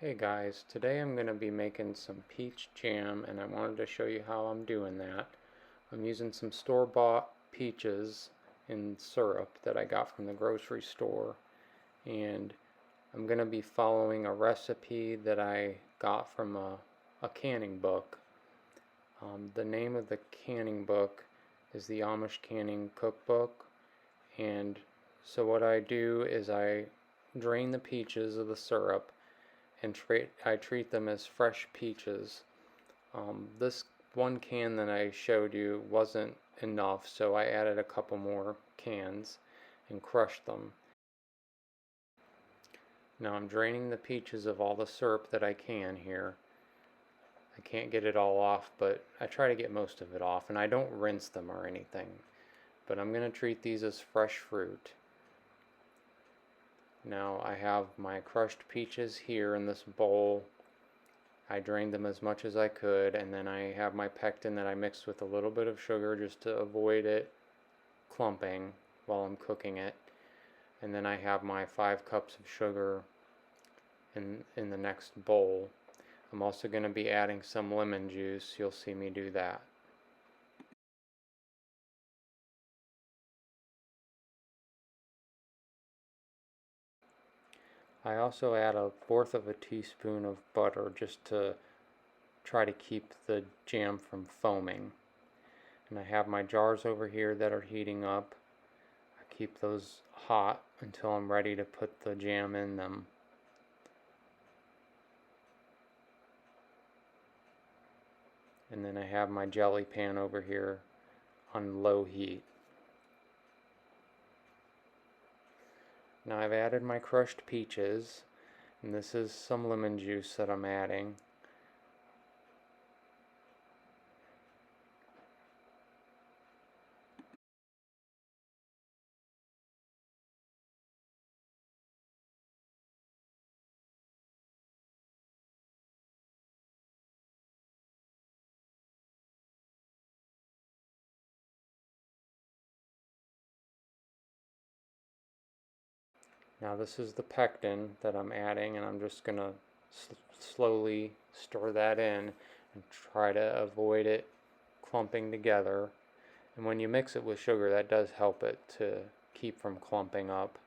Hey guys, today I'm going to be making some peach jam and I wanted to show you how I'm doing that. I'm using some store-bought peaches in syrup that I got from the grocery store, and I'm going to be following a recipe that I got from a canning book. The name of the canning book is the Amish Canning Cookbook, and so what I do is I drain the peaches of the syrup and I treat them as fresh peaches. This one can that I showed you wasn't enough, so I added a couple more cans and crushed them. Now I'm draining the peaches of all the syrup that I can here. I can't get it all off, but I try to get most of it off, and I don't rinse them or anything. But I'm going to treat these as fresh fruit. Now I have my crushed peaches here in this bowl. I drained them as much as I could, and then I have my pectin that I mixed with a little bit of sugar just to avoid it clumping while I'm cooking it. And then I have my 5 cups of sugar in the next bowl. I'm also going to be adding some lemon juice. You'll see me do that. I also add 1/4 of a teaspoon of butter just to try to keep the jam from foaming. And I have my jars over here that are heating up. I keep those hot until I'm ready to put the jam in them. And then I have my jelly pan over here on low heat. Now I've added my crushed peaches, and this is some lemon juice that I'm adding. Now this is the pectin that I'm adding, and I'm just going to slowly stir that in and try to avoid it clumping together. And when you mix it with sugar, that does help it to keep from clumping up.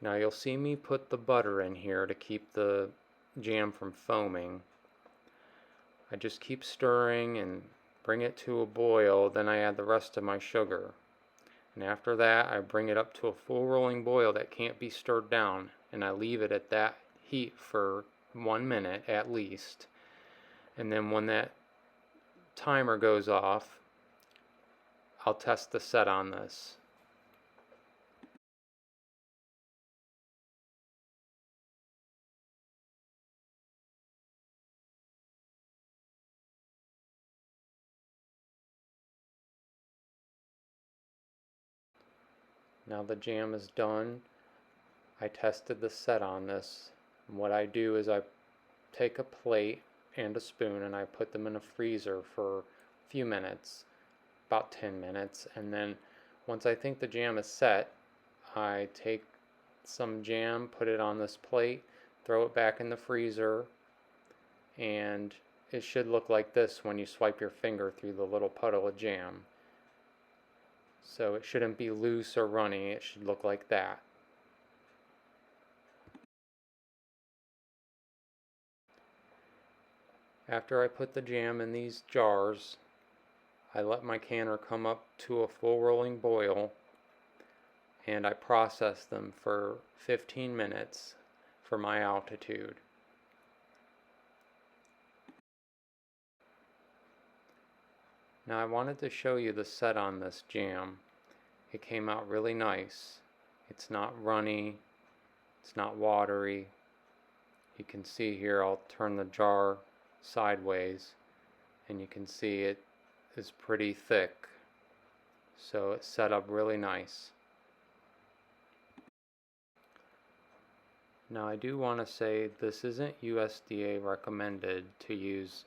Now you'll see me put the butter in here to keep the jam from foaming. I just keep stirring and bring it to a boil, then I add the rest of my sugar. And after that, I bring it up to a full rolling boil that can't be stirred down, and I leave it at that heat for 1 minute at least. And then when that timer goes off, I'll test the set on this. Now the jam is done. I tested the set on this. And what I do is I take a plate and a spoon and I put them in a freezer for a few minutes, about 10 minutes, and then once I think the jam is set, I take some jam, put it on this plate, throw it back in the freezer, and it should look like this when you swipe your finger through the little puddle of jam. So it shouldn't be loose or runny, it should look like that. After I put the jam in these jars, I let my canner come up to a full rolling boil, and I process them for 15 minutes for my altitude. Now I wanted to show you the set on this jam. It came out really nice. It's not runny, it's not watery. You can see here, I'll turn the jar sideways, and you can see it is pretty thick. So it's set up really nice. Now I do want to say this isn't USDA recommended to use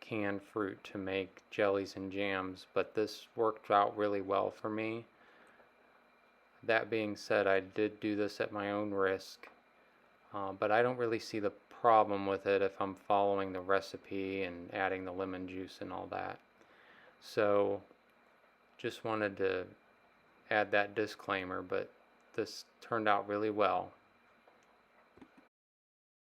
canned fruit to make jellies and jams, but this worked out really well for me. That being said, I did do this at my own risk, but I don't really see the problem with it if I'm following the recipe and adding the lemon juice and all that. So just wanted to add that disclaimer, but this turned out really well.